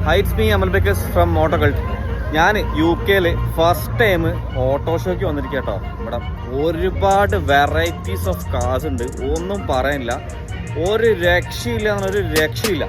Heights me Amal Bakers from Motocult. ഞാൻ UK first time auto ഷോയ്ക്ക് വന്നിരിക്കുക കേട്ടോ. ഇവിടെ ഒരുപാട് വെറൈറ്റീസ് ഓഫ് കാർസ് ഉണ്ട്, ഒന്നും പറയാനില്ല. ഒരു രക്ഷയില്ല എന്നൊരു രക്ഷയില്ല.